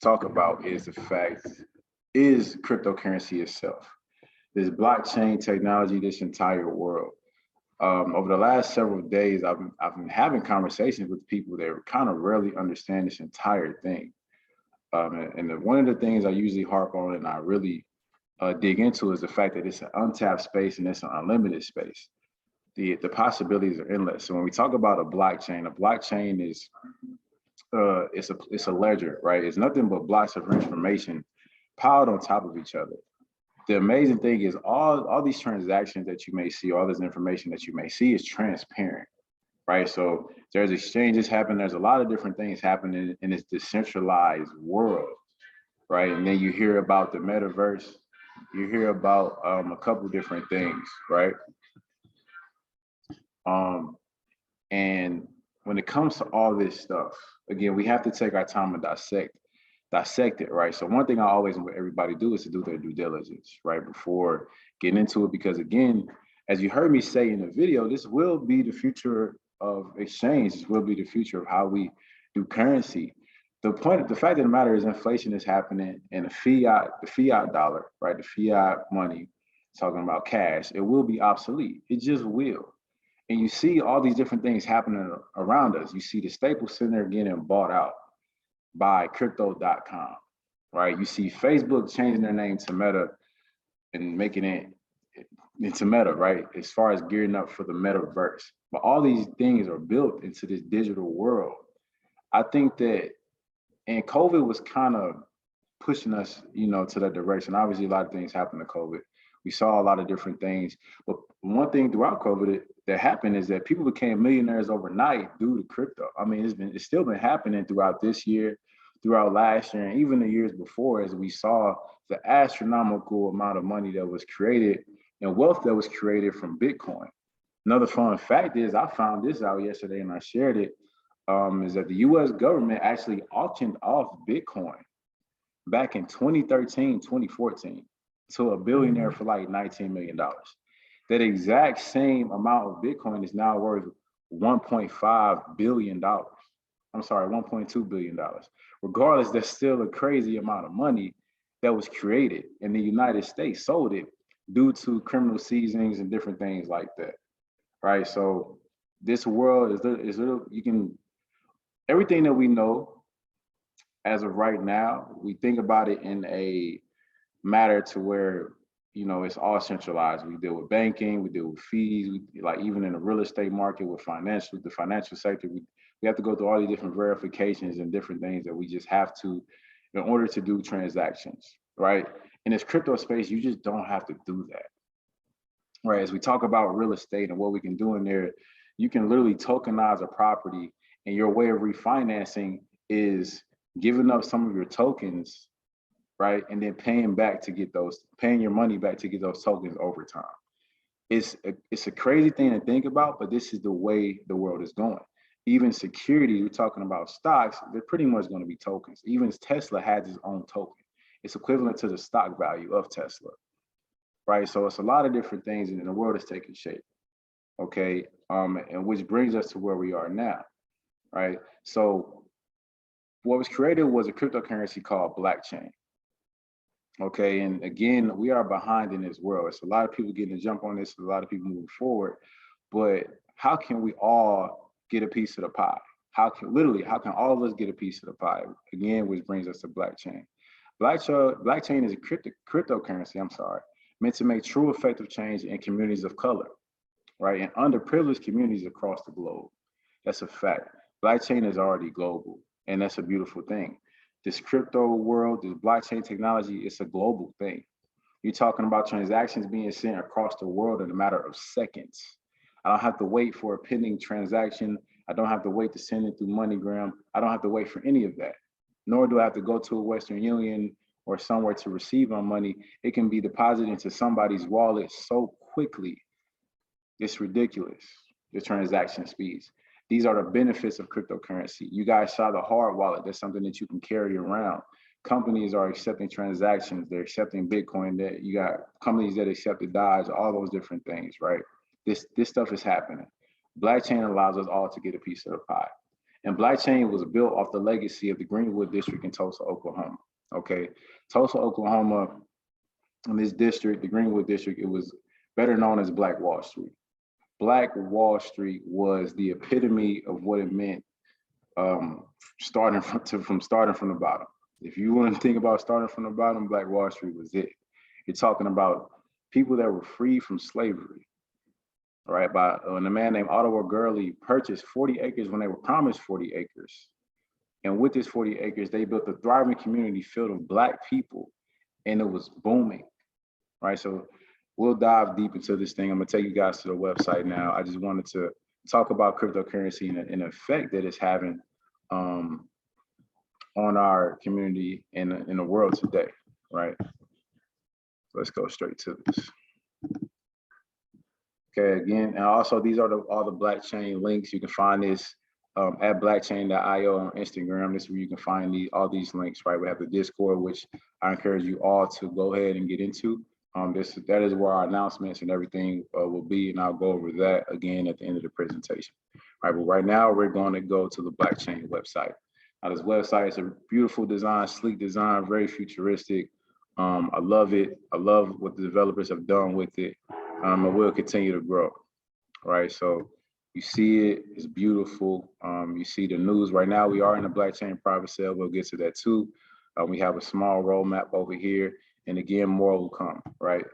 talk about is the fact, is cryptocurrency itself. This blockchain technology, this entire world. Over the last several days, I've been having conversations with people that kind of rarely understand this entire thing. One of the things I usually harp on and I really dig into is the fact that it's an untapped space and it's an unlimited space. The possibilities are endless. So when we talk about a blockchain is it's a ledger, right? It's nothing but blocks of information piled on top of each other. The amazing thing is all these transactions that you may see, all this information that you may see is transparent, right? So there's exchanges happening. There's a lot of different things happening in this decentralized world, right? And then you hear about the metaverse. You hear about a couple different things, right? And when it comes to all this stuff, again, we have to take our time and dissect it, right? So one thing I always want everybody do is to do their due diligence, right, before getting into it, because again, as you heard me say in the video, this will be the future of exchange. This will be the future of how we do currency. The fact of the matter is inflation is happening, and the fiat dollar, right, the fiat money, talking about cash, it will be obsolete. It just will. And you see all these different things happening around us. You see the Staples Center getting bought out by crypto.com, right? You see Facebook changing their name to Meta and making it into Meta, right? As far as gearing up for the metaverse. But all these things are built into this digital world. I think that, and COVID was kind of pushing us, to that direction. Obviously, a lot of things happened to COVID. We saw a lot of different things. But one thing throughout COVID that happened is that people became millionaires overnight due to crypto. I mean, it's still been happening throughout this year, throughout last year, and even the years before, as we saw the astronomical amount of money that was created and wealth that was created from Bitcoin. Another fun fact is, I found this out yesterday and I shared it, is that the US government actually auctioned off Bitcoin back in 2013, 2014 to a billionaire for like $19 million. That exact same amount of Bitcoin is now worth $1.5 billion. I'm sorry, $1.2 billion. Regardless, that's still a crazy amount of money that was created, and the United States sold it due to criminal seizings and different things like that, right? So this world is everything that we know as of right now, we think about it in a matter to where, it's all centralized. We deal with banking, we deal with fees, like even in the real estate market with the financial sector, we have to go through all these different verifications and different things that we just have to in order to do transactions, right? In this crypto space, you just don't have to do that, right? As we talk about real estate and what we can do in there, you can literally tokenize a property, and your way of refinancing is giving up some of your tokens, right? And then paying your money back to get those tokens over time. It's a crazy thing to think about, but this is the way the world is going. Even security, we're talking about stocks, they're pretty much going to be tokens. Even Tesla has its own token. It's equivalent to the stock value of Tesla, right? So it's a lot of different things, and the world is taking shape, okay? And which brings us to where we are now, right? So what was created was a cryptocurrency called BlackChain. Okay, and again, we are behind in this world. It's a lot of people getting to jump on this, a lot of people moving forward, but how can we all get a piece of the pie? How can all of us get a piece of the pie? Again, which brings us to BlackChain. BlackChain is a cryptocurrency, meant to make true effective change in communities of color, right? And underprivileged communities across the globe. That's a fact. BlackChain is already global, and that's a beautiful thing. This crypto world, this blockchain technology, it's a global thing. You're talking about transactions being sent across the world in a matter of seconds. I don't have to wait for a pending transaction. I don't have to wait to send it through MoneyGram. I don't have to wait for any of that. Nor do I have to go to a Western Union or somewhere to receive my money. It can be deposited into somebody's wallet so quickly. It's ridiculous, the transaction speeds. These are the benefits of cryptocurrency. You guys saw the hard wallet. That's something that you can carry around. Companies are accepting transactions. They're accepting Bitcoin. That you got companies that accept the Dodge, all those different things, right? This stuff is happening. BlackChain allows us all to get a piece of the pie. And BlackChain was built off the legacy of the Greenwood district in Tulsa, Oklahoma. Okay, Tulsa, Oklahoma, in this district, the Greenwood district, it was better known as Black Wall Street. Black Wall Street was the epitome of what it meant starting from the bottom. If you want to think about starting from the bottom, Black Wall Street was it. You're talking about people that were free from slavery, right? By a man named Otto Gurley purchased 40 acres when they were promised 40 acres. And with this 40 acres, they built a thriving community filled with Black people, and it was booming, right? So we'll dive deep into this thing. I'm gonna take you guys to the website now. I just wanted to talk about cryptocurrency and the effect that it's having on our community and in the world today, right? Let's go straight to this. Okay, again, and also these are all the BlackChain links. You can find this at blackchain.io on Instagram. This is where you can find all these links, right? We have the Discord, which I encourage you all to go ahead and get into. That is where our announcements and everything will be, and I'll go over that again at the end of the presentation. All right, but right now we're going to go to the BlackChain website. Now this website is a beautiful design, sleek design, very futuristic. I love it. I love what the developers have done with it. And will continue to grow, right? So you see it, it's beautiful. You see the news right now. We are in a BlackChain private sale. We'll get to that too. We have a small roadmap over here. And again, more will come, right?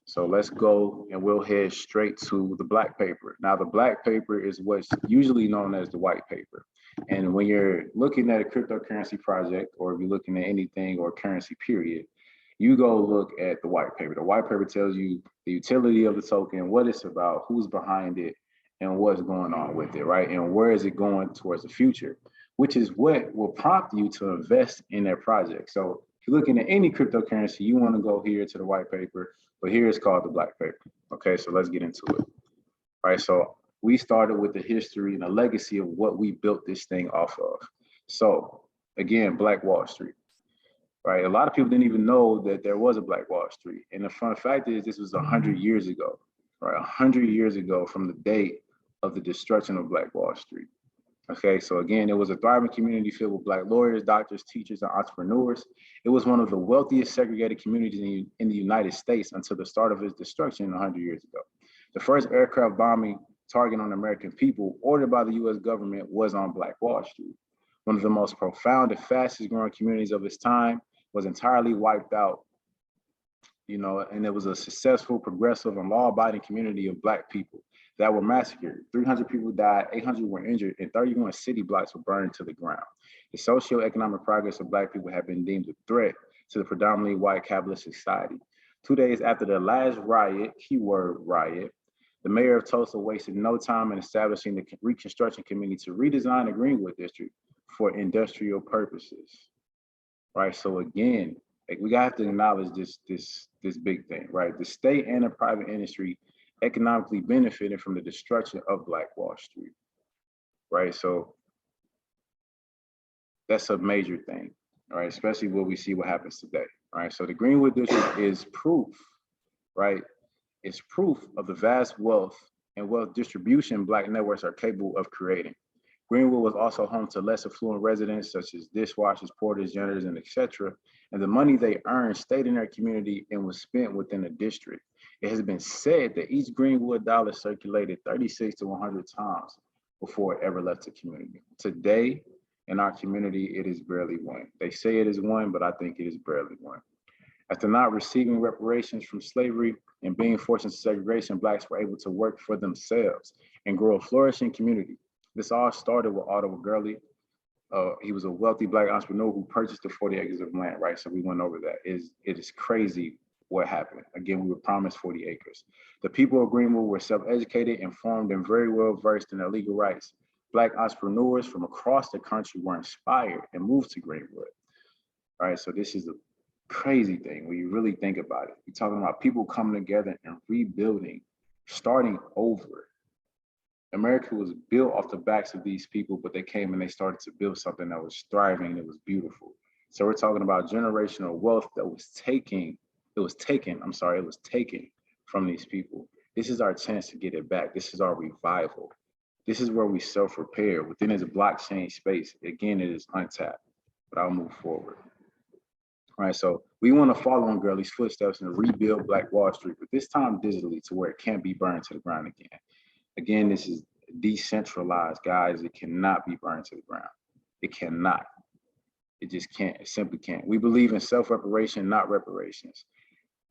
So let's go and we'll head straight to the black paper. Now, the black paper is what's usually known as the white paper. And when you're looking at a cryptocurrency project, or if you're looking at anything or currency period, you go look at the white paper. The white paper tells you the utility of the token, what it's about, who's behind it, and what's going on with it, right? And where is it going towards the future, which is what will prompt you to invest in that project. So if you're looking at any cryptocurrency, you want to go here to the white paper, but here it's called the black paper. Okay, so let's get into it. All right, so we started with the history and the legacy of what we built this thing off of. So again, Black Wall Street. Right, a lot of people didn't even know that there was a Black Wall Street. And the fun fact is this was 100 years ago, right? 100 years ago from the date of the destruction of Black Wall Street. Okay, so again, it was a thriving community filled with Black lawyers, doctors, teachers, and entrepreneurs. It was one of the wealthiest segregated communities in the United States until the start of its destruction 100 years ago. The first aircraft bombing targeting on American people ordered by the US government was on Black Wall Street. One of the most profound and fastest growing communities of its time was entirely wiped out, and it was a successful, progressive, and law-abiding community of Black people that were massacred. 300 people died, 800 were injured, and 31 city blocks were burned to the ground. The socioeconomic progress of Black people had been deemed a threat to the predominantly white capitalist society. 2 days after the last riot, keyword riot, the mayor of Tulsa wasted no time in establishing the Reconstruction Committee to redesign the Greenwood district for industrial purposes. Right, so again, like we have to acknowledge this big thing, right? The state and the private industry economically benefited from the destruction of Black Wall Street, right? So that's a major thing, right? Especially what we see what happens today, right? So the Greenwood District is proof, right? It's proof of the vast wealth and wealth distribution Black networks are capable of creating. Greenwood was also home to less affluent residents such as dishwashers, porters, janitors, and etc. And the money they earned stayed in their community and was spent within the district. It has been said that each Greenwood dollar circulated 36 to 100 times before it ever left the community. Today, in our community, it is barely one. They say it is one, but I think it is barely one. After not receiving reparations from slavery and being forced into segregation, Blacks were able to work for themselves and grow a flourishing community. This all started with Otto Gurley. He was a wealthy Black entrepreneur who purchased the 40 acres of land, right? So we went over that. It is crazy what happened. Again, we were promised 40 acres. The people of Greenwood were self-educated, informed, and very well versed in their legal rights. Black entrepreneurs from across the country were inspired and moved to Greenwood, right? So this is a crazy thing when you really think about it. You're talking about people coming together and rebuilding, starting over. America was built off the backs of these people, but they came and they started to build something that was thriving and it was beautiful. So we're talking about generational wealth that was taken from these people. This is our chance to get it back. This is our revival. This is where we self-repair. Within this blockchain space, again, it is untapped, but I'll move forward. All right, so we want to follow in Gurley's footsteps and rebuild Black Wall Street, but this time digitally to where it can't be burned to the ground again. Again, this is decentralized, guys. It cannot be burned to the ground. It cannot. It just can't. It simply can't. We believe in self-reparation, not reparations.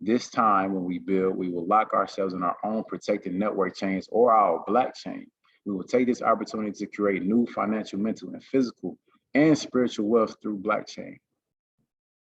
This time when we build, we will lock ourselves in our own protected network chains or our blockchain. We will take this opportunity to create new financial, mental, and physical and spiritual wealth through blockchain.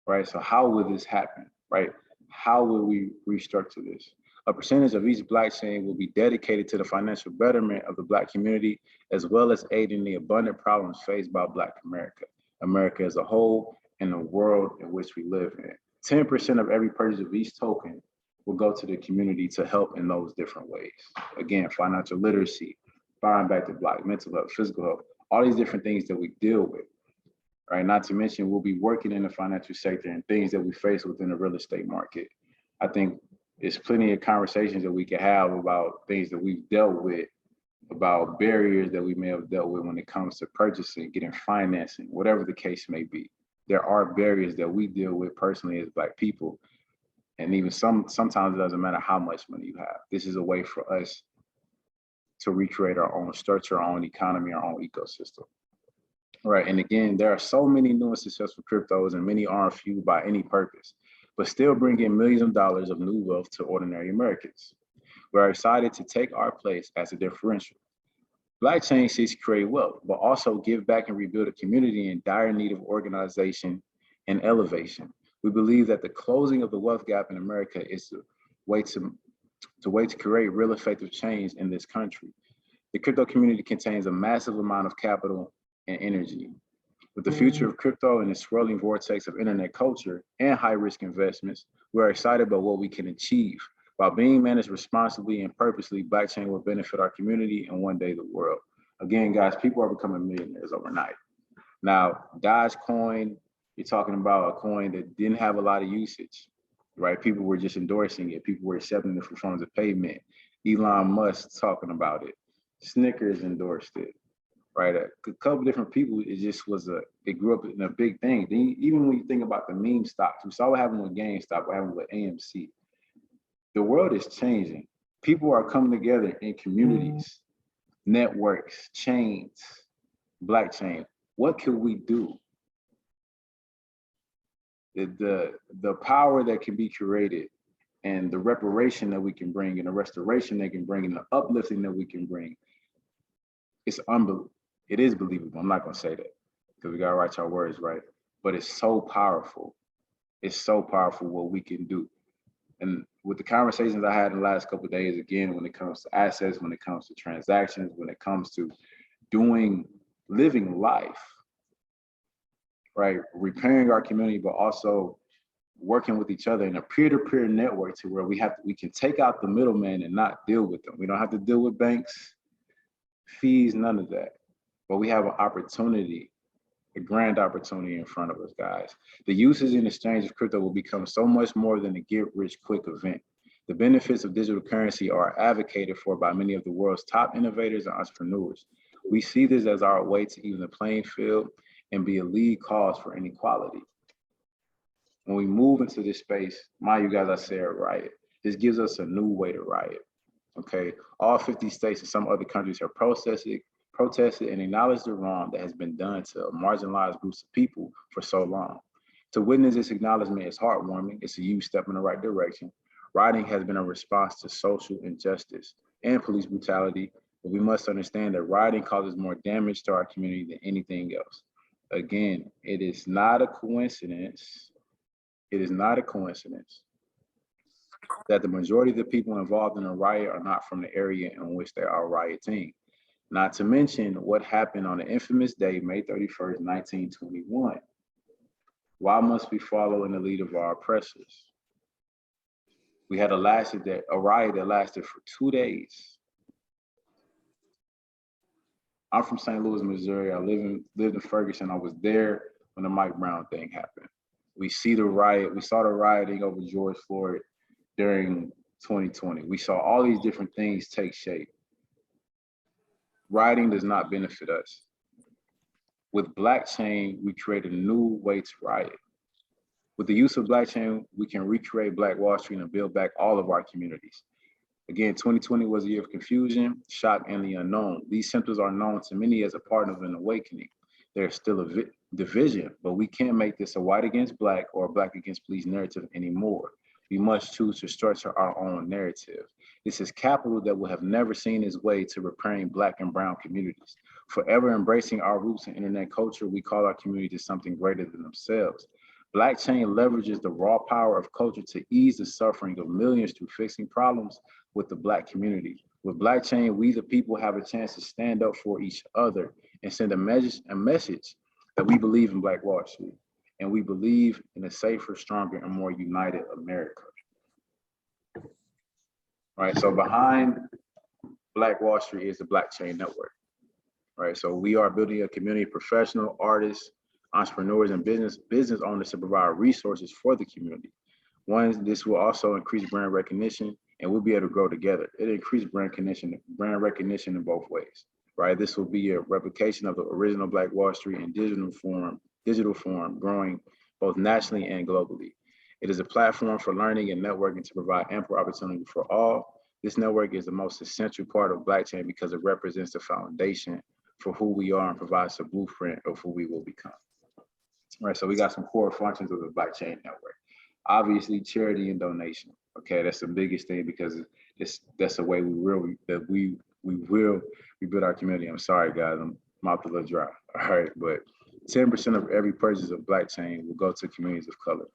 Right? So how will this happen? Right? How will we restructure this? A percentage of each blockchain will be dedicated to the financial betterment of the Black community, as well as aiding the abundant problems faced by Black America as a whole, and the world in which we live in. 10% of every purchase of each token will go to the community to help in those different ways. Again, financial literacy, buying back the Black, mental health, physical health, all these different things that we deal with, right? Not to mention, we'll be working in the financial sector and things that we face within the real estate market. I think there's plenty of conversations that we can have about things that we've dealt with, about barriers that we may have dealt with when it comes to purchasing, getting financing, whatever the case may be. There are barriers that we deal with personally as Black people. And even sometimes it doesn't matter how much money you have. This is a way for us to recreate our own structure, our own economy, our own ecosystem. Right, and again, there are so many new and successful cryptos and many aren't fueled by any purpose, but still bring in millions of dollars of new wealth to ordinary Americans. We're excited to take our place as a differential. BlackChain seeks to create wealth, but also give back and rebuild a community in dire need of organization and elevation. We believe that the closing of the wealth gap in America is the way to create real effective change in this country. The crypto community contains a massive amount of capital and energy. With the future of crypto and the swirling vortex of internet culture and high-risk investments, we're excited about what we can achieve. While being managed responsibly and purposely, BlackChain will benefit our community and one day the world. Again, guys, people are becoming millionaires overnight. Now, Dogecoin, you're talking about a coin that didn't have a lot of usage, right? People were just endorsing it. People were accepting it for forms of payment. Elon Musk talking about it. Snickers endorsed it, right? A couple different people, it just was it grew up in a big thing. Then even when you think about the meme stocks, we saw what happened with GameStop, what happened with AMC. The world is changing. People are coming together in communities, networks, chains, blockchain. What can we do? The power that can be created and the reparation that we can bring and the restoration that can bring and the uplifting that we can bring, it's unbelievable. It is believable. I'm not gonna say that because we gotta write our words right, but it's so powerful. It's so powerful what we can do. And with the conversations I had in the last couple of days, again, when it comes to assets, when it comes to transactions, when it comes to living life, right? Repairing our community, but also working with each other in a peer-to-peer network to where we can take out the middleman and not deal with them. We don't have to deal with banks, fees, none of that. But we have an opportunity, a grand opportunity in front of us, guys. The usage and exchange of crypto will become so much more than a get-rich-quick event. The benefits of digital currency are advocated for by many of the world's top innovators and entrepreneurs. We see this as our way to even the playing field and be a lead cause for inequality. When we move into this space, mind you guys, I said riot. This gives us a new way to riot, okay? All 50 states and some other countries have protested and acknowledged the wrong that has been done to marginalized groups of people for so long. To witness this acknowledgement is heartwarming. It's a huge step in the right direction. Rioting has been a response to social injustice and police brutality, but we must understand that rioting causes more damage to our community than anything else. Again, it is not a coincidence. It is not a coincidence that the majority of the people involved in a riot are not from the area in which they are rioting. Not to mention what happened on the infamous day, May 31st, 1921. Why must we follow in the lead of our oppressors? We had a riot that lasted for 2 days. I'm from St. Louis, Missouri. I lived in Ferguson. I was there when the Mike Brown thing happened. We saw the rioting over George Floyd during 2020. We saw all these different things take shape. rioting does not benefit us. With BlackChain, we create a new way to riot. With the use of BlackChain, we can recreate Black Wall Street and build back all of our communities. Again, 2020 was a year of confusion, shock, and the unknown. These symptoms are known to many as a part of an awakening. There's still a division, but we can't make this a white against Black or Black against police narrative anymore. We must choose to structure our own narrative. This is capital that will have never seen its way to repairing Black and brown communities. Forever embracing our roots in internet culture, we call our community something greater than themselves. BlackChain leverages the raw power of culture to ease the suffering of millions through fixing problems with the Black community. With BlackChain, we the people have a chance to stand up for each other and send a message that we believe in Black Wall Street and we believe in a safer, stronger, and more united America. Right, so behind Black Wall Street is the BlackChain Network. Right, so we are building a community of professional artists, entrepreneurs, and business owners to provide resources for the community. One, this will also increase brand recognition, and we'll be able to grow together. It'll increase brand recognition in both ways, right? This will be a replication of the original Black Wall Street in digital form, growing both nationally and globally. It is a platform for learning and networking to provide ample opportunity for all. This network is the most essential part of BlackChain because it represents the foundation for who we are and provides a blueprint of who we will become. Right, so we got some core functions of the BlackChain Network. Obviously, charity and donation. Okay, that's the biggest thing because that's the way we rebuild our community. I'm sorry, guys, I'm mouth a little dry. All right, but 10% of every purchase of BlackChain will go to communities of color.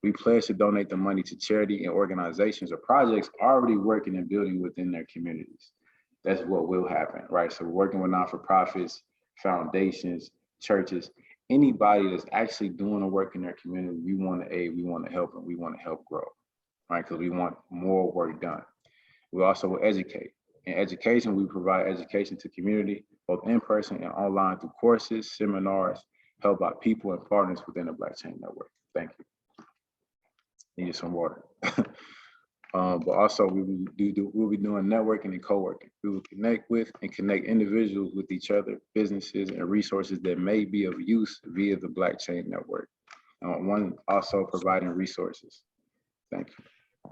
We pledge to donate the money to charity and organizations or projects already working and building within their communities. That's what will happen, right? So we're working with not-for-profits, foundations, churches, anybody that's actually doing the work in their community. We want to aid, we want to help, and we want to help grow, right? Because we want more work done. We also will educate. In education, we provide education to community, both in person and online through courses, seminars, held by people and partners within the BlackChain Network. Thank you. Need some water. But also we'll be doing networking and co-working. We will connect with and connect individuals with each other, businesses, and resources that may be of use via the BlackChain Network. One, also providing resources. Thank you.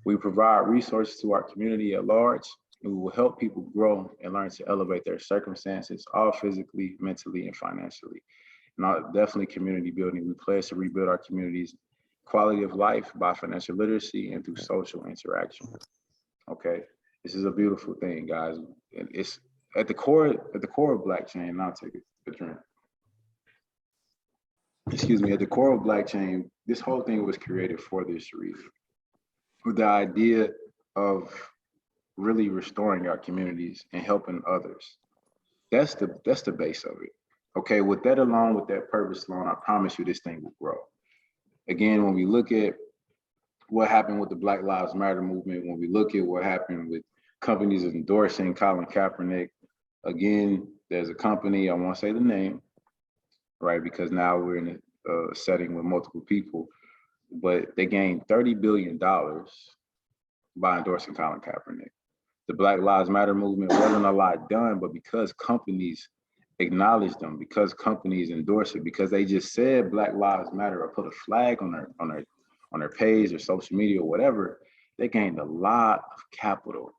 We provide resources to our community at large, and we will help people grow and learn to elevate their circumstances, all physically, mentally, and financially. And definitely community building. We pledge to rebuild our communities' quality of life by financial literacy and through social interaction. Okay, this is a beautiful thing, guys. It's at the core of BlackChain. And I'll take a drink. Excuse me. At the core of BlackChain, this whole thing was created for this reason, with the idea of really restoring our communities and helping others. That's the base of it. Okay, with that alone, with that purpose alone, I promise you this thing will grow. Again, when we look at what happened with the Black Lives Matter movement, when we look at what happened with companies endorsing Colin Kaepernick, again, there's a company, I won't say the name, right? Because now we're in a setting with multiple people, but they gained $30 billion by endorsing Colin Kaepernick. The Black Lives Matter movement wasn't a lot done, but because companies acknowledge them, because companies endorse it, because they just said Black Lives Matter or put a flag on their page or social media or whatever, they gained a lot of capital.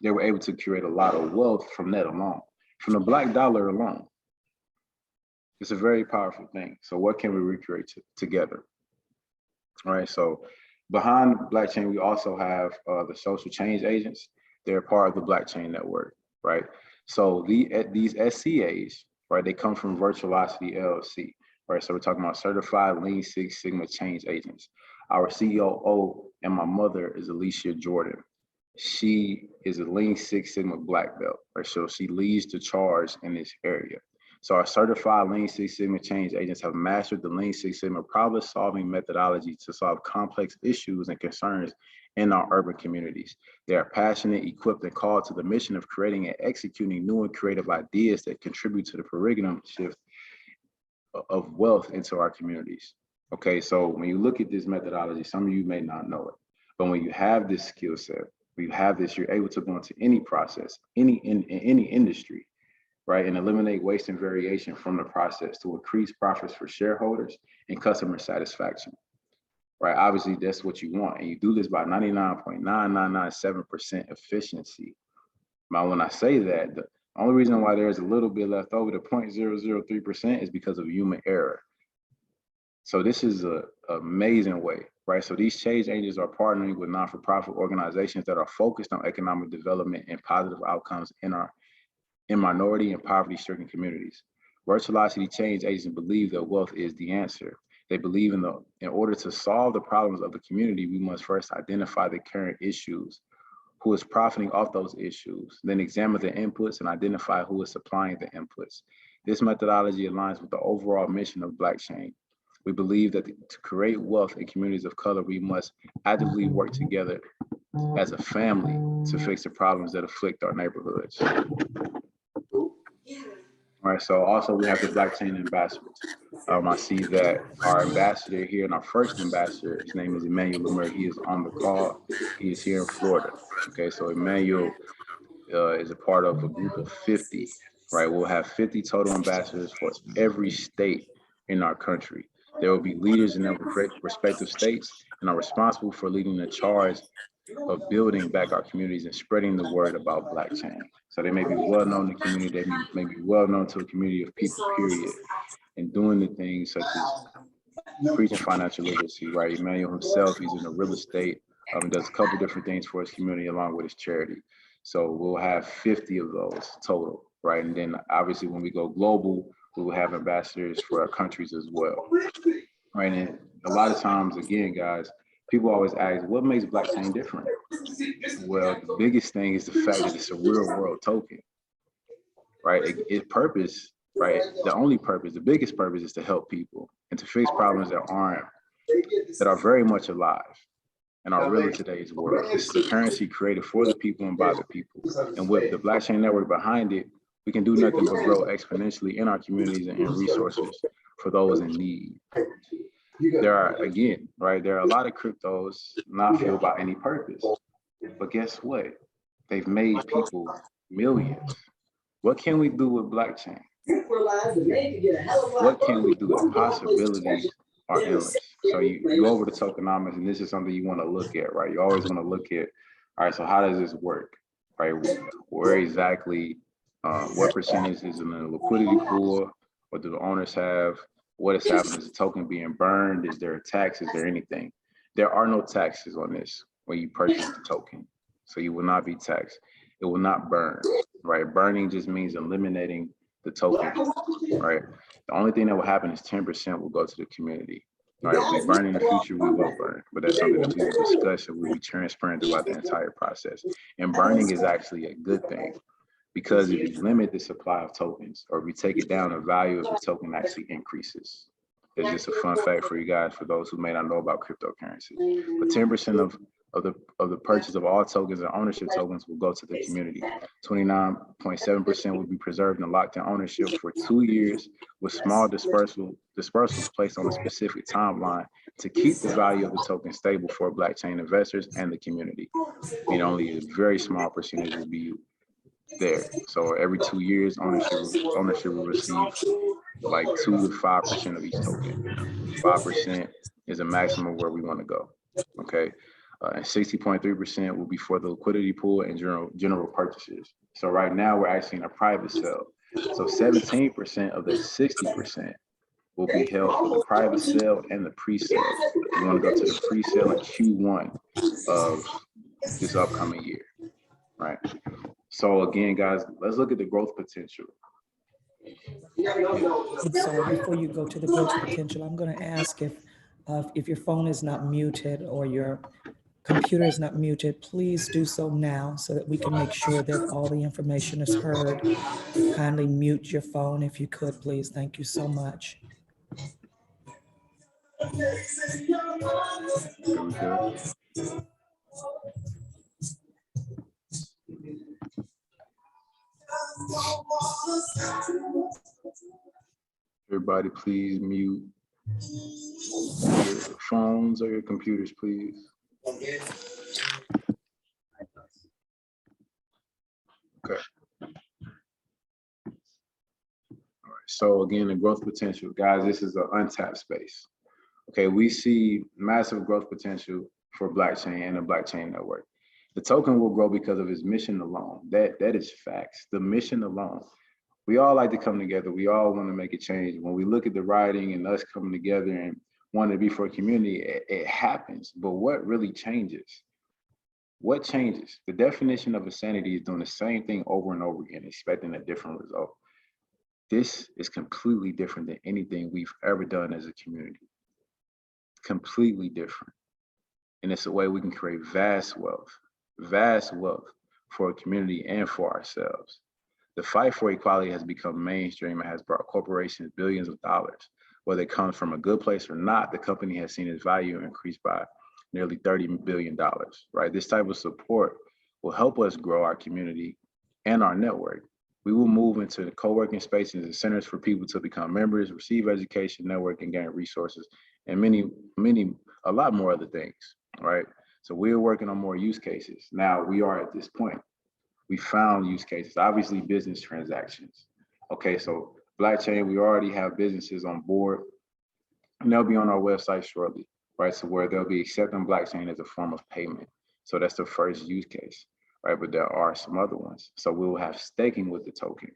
They were able to create a lot of wealth from that alone, from the Black dollar alone. It's a very powerful thing. So what can we recreate together? All right, so behind BlackChain, we also have the social change agents. They're part of the BlackChain Network, right? So these SCAs, right, they come from Virtuosity LLC, right? So we're talking about certified Lean Six Sigma change agents. Our COO and my mother is Alicia Jordan. She is a Lean Six Sigma black belt, right? So she leads the charge in this area. So our certified Lean Six Sigma change agents have mastered the Lean Six Sigma problem-solving methodology to solve complex issues and concerns in our urban communities. They are passionate, equipped, and called to the mission of creating and executing new and creative ideas that contribute to the paradigm shift of wealth into our communities. Okay, so when you look at this methodology, some of you may not know it, but when you have this skill set, When you have this, you're able to go into any process, in any industry, right, and eliminate waste and variation from the process to increase profits for shareholders and customer satisfaction, right? Obviously, that's what you want, and you do this by 99.9997% efficiency. Now, when I say that, the only reason why there's a little bit left over, the 0.003%, is because of human error. So this is an amazing way, right? So these change agents are partnering with non-for-profit organizations that are focused on economic development and positive outcomes in minority and poverty-stricken communities. Virtuosity change agents believe that wealth is the answer. They believe in order to solve the problems of the community, we must first identify the current issues, who is profiting off those issues, then examine the inputs and identify who is supplying the inputs. This methodology aligns with the overall mission of BlackChain. We believe that to create wealth in communities of color, we must actively work together as a family to fix the problems that afflict our neighborhoods. All right, so also we have the BlackChain ambassadors. I see that our ambassador here, and our first ambassador, his name is Emmanuel Lemire. He is on the call. He is here in Florida. Okay, so Emmanuel is a part of a group of 50, right? We'll have 50 total ambassadors for every state in our country. There will be leaders in their respective states and are responsible for leading the charge of building back our communities and spreading the word about BlackChain. So they may be well known in the community, they may be well known to a community of people, period, and doing the things such as preaching financial literacy, right? Emmanuel himself, he's in the real estate, does a couple different things for his community along with his charity. So we'll have 50 of those total, right? And then obviously when we go global, we will have ambassadors for our countries as well, right? And a lot of times, again, guys, people always ask, what makes BlackChain different? Well, the biggest thing is the fact that it's a real world token, right? Its purpose, right? The only purpose, the biggest purpose is to help people and to fix problems that are very much alive and are real in today's world. This is a currency created for the people and by the people. And with the BlackChain Network behind it, we can do nothing but grow exponentially in our communities and in resources for those in need. There are, again, right, there are a lot of cryptos not fueled by any purpose. But guess what? They've made people millions. What can we do with BlackChain? What can we do? The possibilities are endless. So you go over the tokenomics, and this is something you want to look at, right? You always want to look at, all right, so how does this work, right? Where exactly, what percentage is in the liquidity pool? What do the owners have? What is happening? Is the token being burned? Is there a tax? Is there anything? There are no taxes on this when you purchase the token. So you will not be taxed. It will not burn, right? Burning just means eliminating the token, right? The only thing that will happen is 10% will go to the community. All right, if we burn in the future, we will burn, but that's something that we will discuss and we'll be transparent throughout the entire process. And burning is actually a good thing, because if you limit the supply of tokens or if you take it down, the value of the token actually increases. It's just a fun fact for you guys, for those who may not know about cryptocurrency. But 10% of the purchase of all tokens and ownership tokens will go to the community. 29.7% will be preserved and locked in ownership for 2 years, with small dispersals placed on a specific timeline to keep the value of the token stable for BlackChain investors and the community. I mean, only a very small percentage will be there. So every 2 years, ownership will receive like 2 to 5% of each token. 5% is a maximum where we want to go. Okay. And 60.3% will be for the liquidity pool and general purchases. So right now we're actually in a private sale. So 17% of the 60% will be held for the private sale and the pre-sale. We want to go to the pre-sale in Q1 of this upcoming year, right? So again, guys, let's look at the growth potential. I'm sorry, before you go to the growth potential, I'm going to ask if your phone is not muted or your computer is not muted, please do so now so that we can make sure that all the information is heard. Kindly mute your phone if you could, please. Thank you so much. There we go. Everybody, please mute your phones or your computers, please. Okay. All right. So again, the growth potential, guys, this is an untapped space. Okay, we see massive growth potential for BlackChain and the BlackChain Network. The token will grow because of its mission alone. That is facts. The mission alone. We all like to come together. We all want to make a change. When we look at the writing and us coming together and wanting to be for a community, it happens. But what really changes? What changes? The definition of insanity is doing the same thing over and over again, expecting a different result. This is completely different than anything we've ever done as a community. Completely different. And it's a way we can create vast wealth for a community and for ourselves. The fight for equality has become mainstream and has brought corporations billions of dollars. Whether it comes from a good place or not, the company has seen its value increase by nearly $30 billion, right? This type of support will help us grow our community and our network. We will move into the co-working spaces and centers for people to become members, receive education, network, and gain resources, and a lot more other things, right? So we're working on more use cases. Now we are at this point. We found use cases, obviously business transactions. Okay, so BlackChain, we already have businesses on board, and they'll be on our website shortly, right? So where they'll be accepting BlackChain as a form of payment. So that's the first use case, right? But there are some other ones. So we will have staking with the token.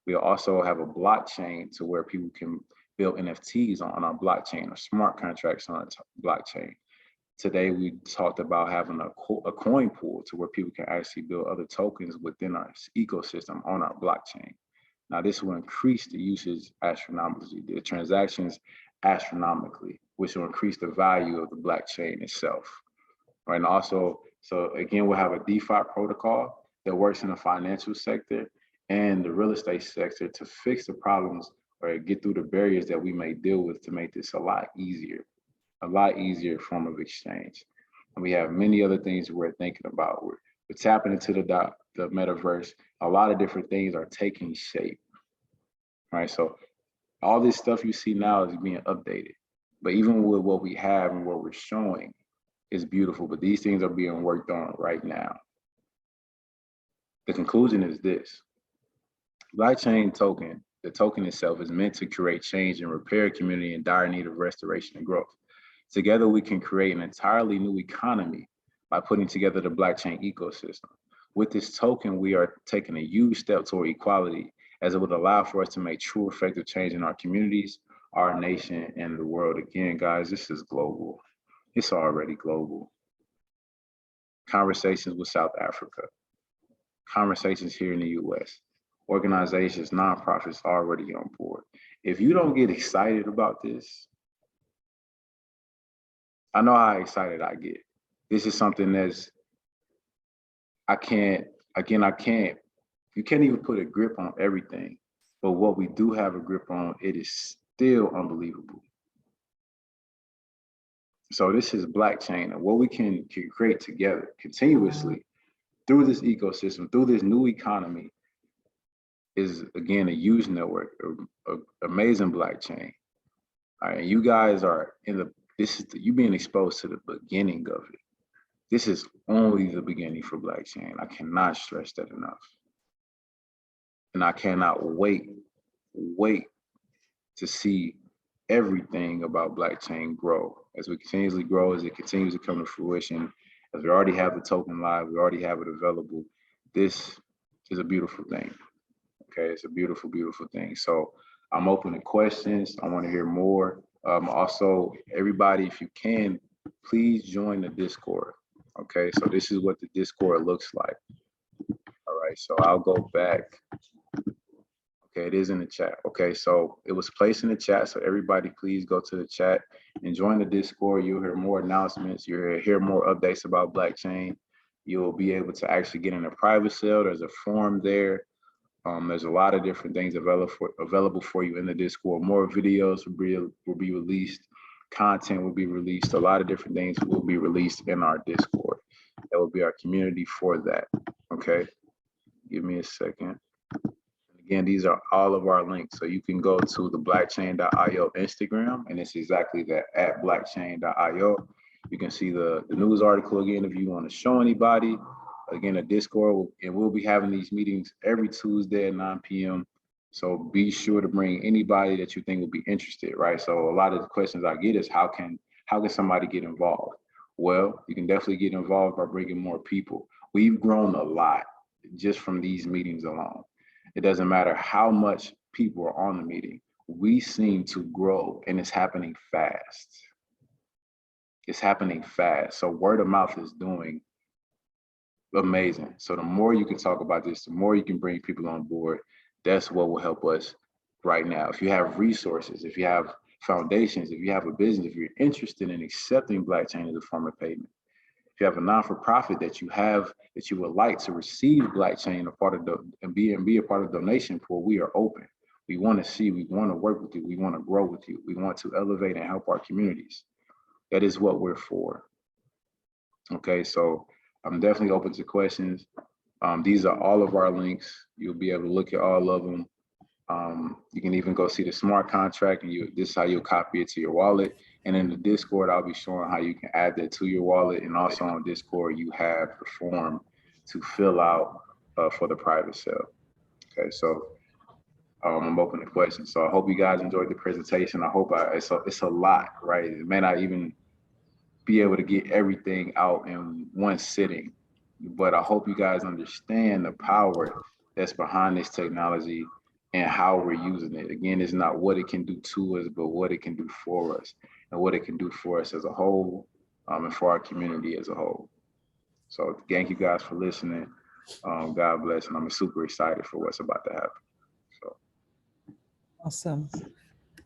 We'll also have a blockchain to where people can build NFTs on our blockchain or smart contracts on our blockchain. Today, we talked about having a coin pool to where people can actually build other tokens within our ecosystem on our blockchain. Now, this will increase the usage astronomically, the transactions astronomically, which will increase the value of the blockchain itself. Right? And also, so again, we'll have a DeFi protocol that works in the financial sector and the real estate sector to fix the problems or get through the barriers that we may deal with to make this a lot easier form of exchange. And we have many other things we're thinking about. We're tapping into the metaverse. A lot of different things are taking shape, right? So all this stuff you see now is being updated. But even with what we have and what we're showing is beautiful, but these things are being worked on right now. The conclusion is this: BlackChain token, the token itself is meant to create change and repair a community in dire need of restoration and growth. Together, we can create an entirely new economy by putting together the BlackChain ecosystem. With this token, we are taking a huge step toward equality, as it would allow for us to make true effective change in our communities, our nation, and the world. Again, guys, this is global. It's already global. Conversations with South Africa, conversations here in the US, organizations, nonprofits already on board. If you don't get excited about this, I know how excited I get. This is something that's, you can't even put a grip on everything, but what we do have a grip on, it is still unbelievable. So this is BlackChain, and what we can create together continuously through this ecosystem, through this new economy, is again a huge network, an amazing blockchain. All right, and you guys are you being exposed to the beginning of it. This is only the beginning for BlackChain. I cannot stress that enough. And I cannot wait to see everything about BlackChain grow as we continuously grow, as it continues to come to fruition, as we already have the token live, we already have it available. This is a beautiful thing. Okay, it's a beautiful, beautiful thing. So I'm open to questions. I want to hear more. Also, everybody, if you can, please join the Discord. Okay, so this is what the Discord looks like. All right, so I'll go back. Okay, it is in the chat. Okay, so it was placed in the chat. So everybody, please go to the chat and join the Discord. You'll hear more announcements. You'll hear more updates about BlackChain. You'll be able to actually get in a private cell. There's a forum there. There's a lot of different things available for you in the Discord. More videos will be released. Content will be released. A lot of different things will be released in our Discord. That will be our community for that. Okay, give me a second. Again, these are all of our links. So you can go to the BlackChain.io Instagram, and it's exactly that, at BlackChain.io. You can see the news article again if you want to show anybody. again, a Discord, and we'll be having these meetings every Tuesday at 9 p.m. So be sure to bring anybody that you think will be interested, right? So a lot of the questions I get is how can somebody get involved? Well, you can definitely get involved by bringing more people. We've grown a lot just from these meetings alone. It doesn't matter how much people are on the meeting. We seem to grow, and it's happening fast. It's happening fast. So word of mouth is doing amazing. So the more you can talk about this, the more you can bring people on board. That's what will help us right now. If you have resources, if you have foundations, if you have a business, if you're interested in accepting blockchain as a form of payment, if you have a non-for-profit that you would like to receive blockchain and be a part of the donation pool, we are open. We want to work with you, we want to grow with you, we want to elevate and help our communities. That is what we're for. Okay, so I'm definitely open to questions. These are all of our links. You'll be able to look at all of them. You can even go see the smart contract, and this is how you'll copy it to your wallet. And in the Discord, I'll be showing how you can add that to your wallet. And also on Discord, you have the form to fill out for the private sale. Okay, so I'm open to questions. So I hope you guys enjoyed the presentation. I hope it's a lot, right? It may not even be able to get everything out in one sitting, but I hope you guys understand the power that's behind this technology and how we're using it. Again, it's not what it can do to us, but what it can do for us and what it can do for us as a whole, and for our community as a whole. So thank you guys for listening. God bless, and I'm super excited for what's about to happen. So. Awesome.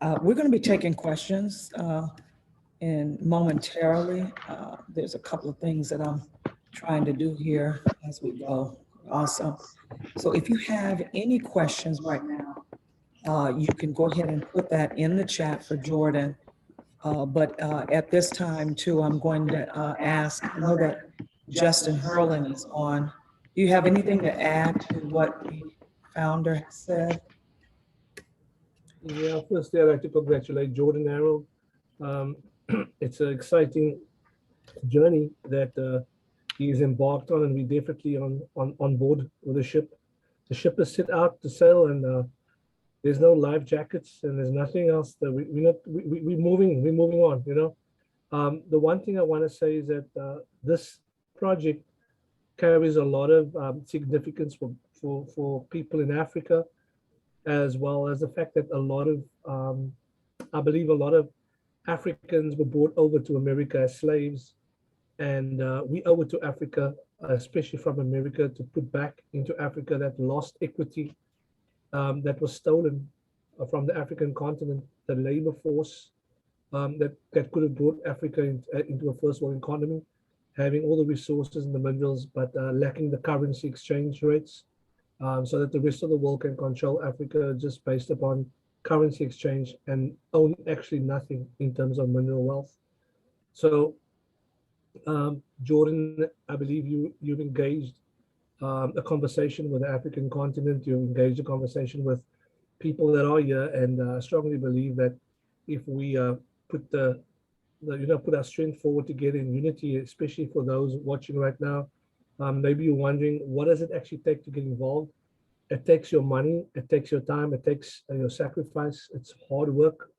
We're going to be taking questions and momentarily. There's a couple of things that I'm trying to do here as we go. Awesome. So if you have any questions right now, you can go ahead and put that in the chat for Jordan. But at this time too, I'm going to ask, I know that Justin Hurlin is on. Do you have anything to add to what the founder has said? Yeah, firstly, I'd like to congratulate Jordan Harold. It's an exciting journey that he's embarked on, and we definitely on board with the ship. The ship is set out to sail, and there's no life jackets, and there's nothing else that we're moving on. You know, the one thing I want to say is that this project carries a lot of significance for people in Africa, as well as the fact that a lot of, I believe a lot of Africans were brought over to America as slaves, and we owe it to Africa, especially from America, to put back into Africa that lost equity that was stolen from the African continent, the labor force that could have brought Africa into a first world economy, having all the resources and the minerals, but lacking the currency exchange rates, so that the rest of the world can control Africa just based upon currency exchange and own actually nothing in terms of mineral wealth. So Jordan, I believe you've engaged a conversation with the African continent, you've engaged a conversation with people that are here, and I strongly believe that if we put put our strength forward together in unity, especially for those watching right now, maybe you're wondering, what does it actually take to get involved? It takes your money, it takes your time, it takes your sacrifice. It's hard work.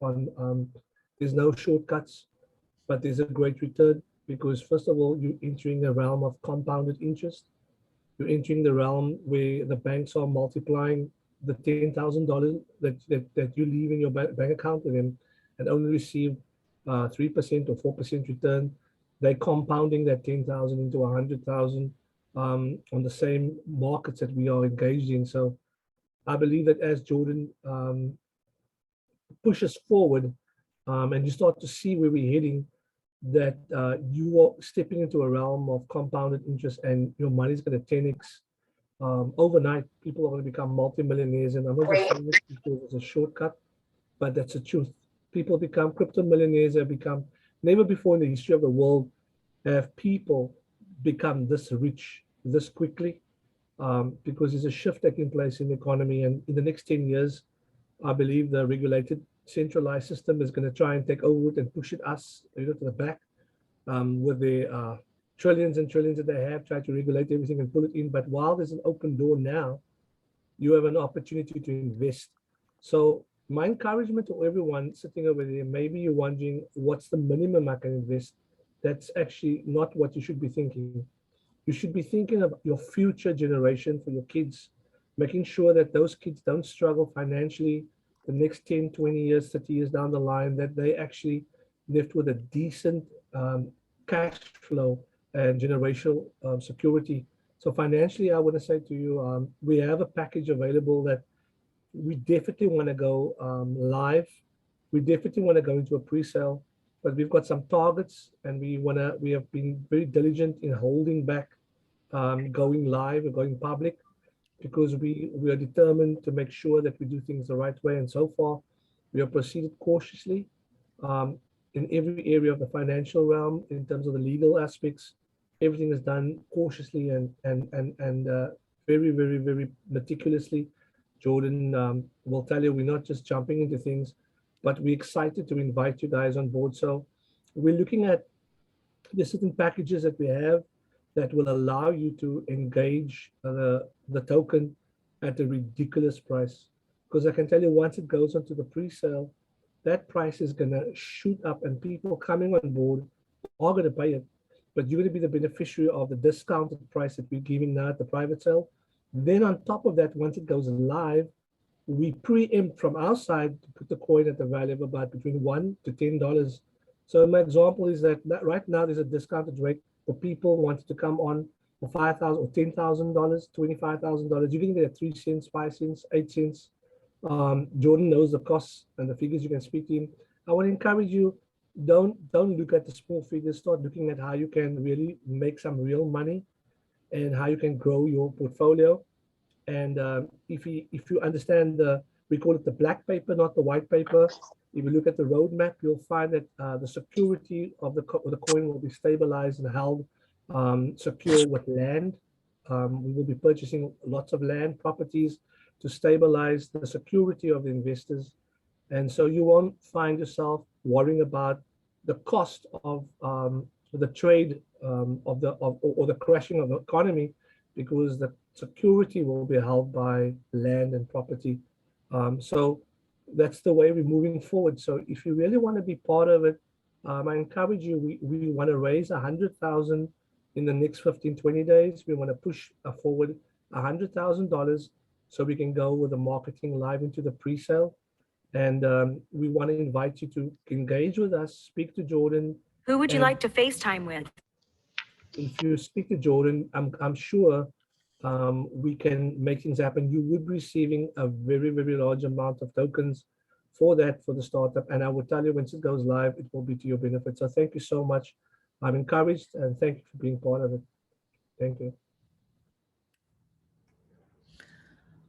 There's no shortcuts, but there's a great return, because first of all, you're entering a realm of compounded interest. You're entering the realm where the banks are multiplying the $10,000 that you leave in your bank account and only receive 3% or 4% return. They're compounding that 10,000 into 100,000 on the same markets that we are engaged in. So I believe that as Jordan pushes forward and you start to see where we're heading, that you are stepping into a realm of compounded interest, and your money is going to 10x overnight. People are going to become multimillionaires, and I'm not just saying this because it's a shortcut, but that's the truth. People become crypto millionaires. Have become, never before in the history of the world have people become this rich this quickly, because there's a shift taking place in the economy, and in the next 10 years, I believe the regulated centralized system is going to try and take over it and push it us to the back with their trillions and trillions that they have, try to regulate everything and pull it in. But while there's an open door now, you have an opportunity to invest. So my encouragement to everyone sitting over there, maybe you're wondering what's the minimum I can invest. That's actually not what you should be thinking. You should be thinking of your future generation, for your kids, making sure that those kids don't struggle financially the next 10, 20 years, 30 years down the line, that they actually left with a decent cash flow and generational security. So financially, I want to say to you, we have a package available that we definitely want to go live. We definitely want to go into a pre-sale, but we've got some targets, and we have been very diligent in holding back going live or going public, because we are determined to make sure that we do things the right way. And so far, we have proceeded cautiously um, in every area of the financial realm. In terms of the legal aspects, everything is done cautiously and very, very, very meticulously. Jordan will tell you, we're not just jumping into things, but we're excited to invite you guys on board. So we're looking at the certain packages that we have that will allow you to engage the token at a ridiculous price. Because I can tell you, once it goes onto the pre-sale, that price is going to shoot up, and people coming on board are going to pay it. But you're going to be the beneficiary of the discounted price that we're giving now at the private sale. Then on top of that, once it goes live, we preempt from our side to put the coin at the value of about between $1 to $10. So my example is that right now there's a discounted rate for people wanting to come on for $5,000 or $10,000, $25,000. You can get 3 cents, 5 cents, 8 cents. Jordan knows the costs and the figures. You can speak to him. I want to encourage you, don't look at the small figures. Start looking at how you can really make some real money and how you can grow your portfolio. And if you understand we call it the black paper, not the white paper. If you look at the roadmap, you'll find that the security of the coin will be stabilized and held secure with land. We will be purchasing lots of land properties to stabilize the security of the investors. And so you won't find yourself worrying about the cost of the trade or the crashing of the economy, because the security will be held by land and property. So that's the way we're moving forward. So if you really want to be part of it, I encourage you, we want to raise 100,000 in the next 15, 20 days. We want to push forward $100,000 so we can go with the marketing live into the pre-sale. And we want to invite you to engage with us, speak to Jordan. Who would you like to FaceTime with? If you speak to Jordan, I'm sure we can make things happen. You would be receiving a very, very large amount of tokens for the startup. And I will tell you, once it goes live, it will be to your benefit. So thank you so much. I'm encouraged, and thank you for being part of it. Thank you.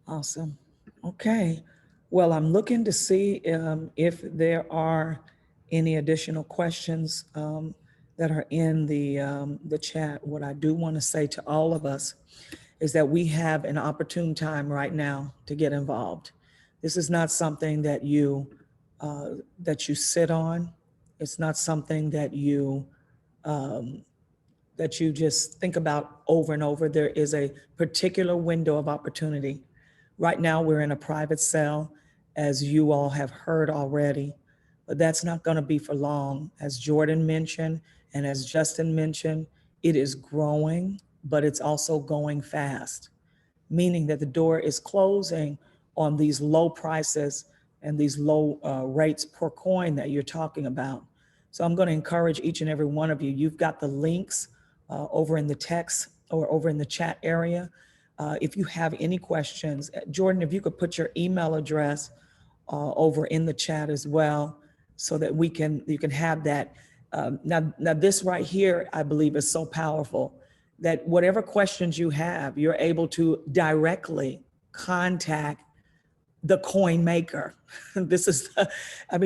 Awesome. Okay. Well, I'm looking to see if there are any additional questions that are in the chat. What I do want to say to all of us is that we have an opportune time right now to get involved. This is not something that you sit on. It's not something that you just think about over and over. There is a particular window of opportunity. Right now, we're in a private sale, as you all have heard already, but that's not going to be for long. As Jordan mentioned, and as Justin mentioned, it is growing, but it's also going fast, meaning that the door is closing on these low prices and these low rates per coin that you're talking about. So I'm going to encourage each and every one of you. You've got the links over in the text or over in the chat area. If you have any questions, Jordan, if you could put your email address over in the chat as well, so that you can have that. Now this right here, I believe, is so powerful that whatever questions you have, you're able to directly contact the coin maker. This is,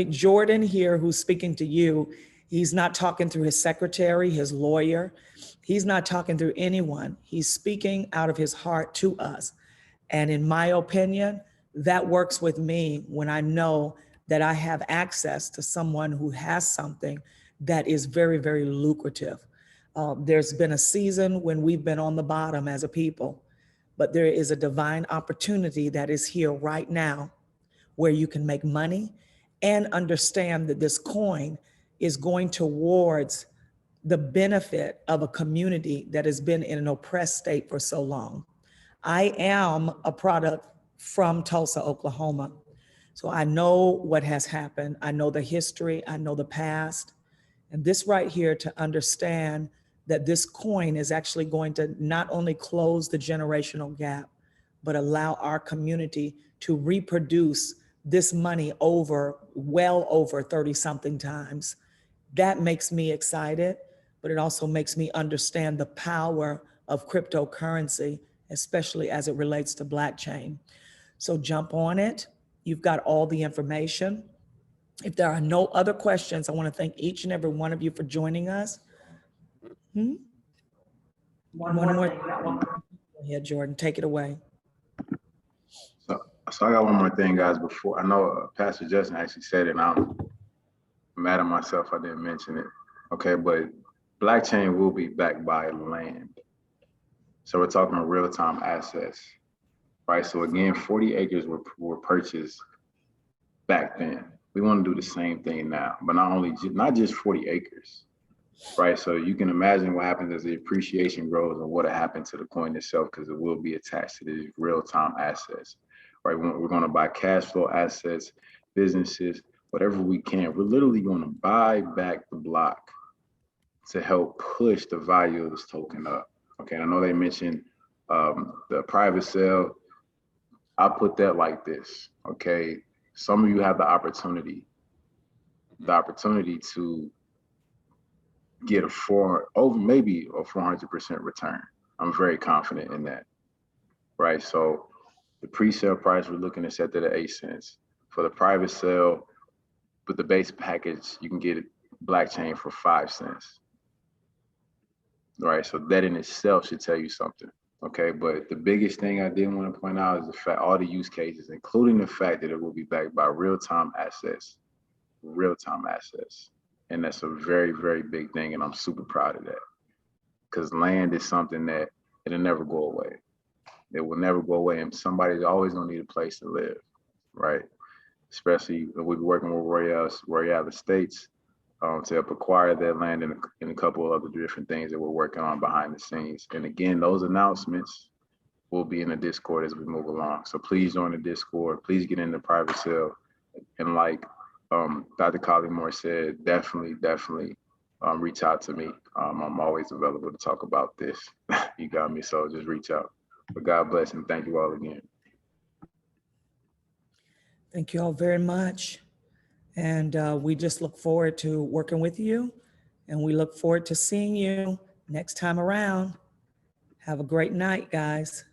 Jordan here, who's speaking to you, he's not talking through his secretary, his lawyer. He's not talking through anyone. He's speaking out of his heart to us. And in my opinion, that works with me when I know that I have access to someone who has something that is very, very lucrative. There's been a season when we've been on the bottom as a people, but there is a divine opportunity that is here right now where you can make money and understand that this coin is going towards the benefit of a community that has been in an oppressed state for so long. I am a product from Tulsa, Oklahoma. So I know what has happened. I know the history, I know the past. And this right here, to understand that this coin is actually going to not only close the generational gap, but allow our community to reproduce this money well over 30 something times. That makes me excited, but it also makes me understand the power of cryptocurrency, especially as it relates to BlackChain. So jump on it. You've got all the information. If there are no other questions, I want to thank each and every one of you for joining us. One more. Go ahead, Jordan, take it away. So I got one more thing, guys, before. I know Pastor Justin actually said it, and I'm mad at myself I didn't mention it. Okay, but BlackChain will be backed by land. So we're talking real-time assets, right? So again, 40 acres were purchased back then. We want to do the same thing now, but not just 40 acres, right? So you can imagine what happens as the appreciation grows and what happened to the coin itself, because it will be attached to these real-time assets, right? We're going to buy cash flow assets, businesses, whatever we can. We're literally going to buy back the block to help push the value of this token up. Okay, I know they mentioned the private sale. I'll put that like this, okay? Some of you have the opportunity to get maybe a 400% return. I'm very confident in that, right? So the pre-sale price, we're looking to set that at 8 cents. For the private sale, with the base package, you can get BlackChain for 5 cents. Right, so that in itself should tell you something, okay? But the biggest thing I did want to point out is the fact, all the use cases, including the fact that it will be backed by real-time assets. And that's a very, very big thing, and I'm super proud of that. Because land is something that it'll never go away. It will never go away, and somebody's always gonna need a place to live, right? Especially when we're working with Royale Estates, to help acquire that land and a couple of other different things that we're working on behind the scenes. And again, those announcements will be in the Discord as we move along. So please join the Discord. Please get in the private sale. And like Dr. Collymore said, definitely reach out to me. I'm always available to talk about this. You got me, so just reach out. But God bless and thank you all again. Thank you all very much. And we just look forward to working with you, and we look forward to seeing you next time around. Have a great night, guys.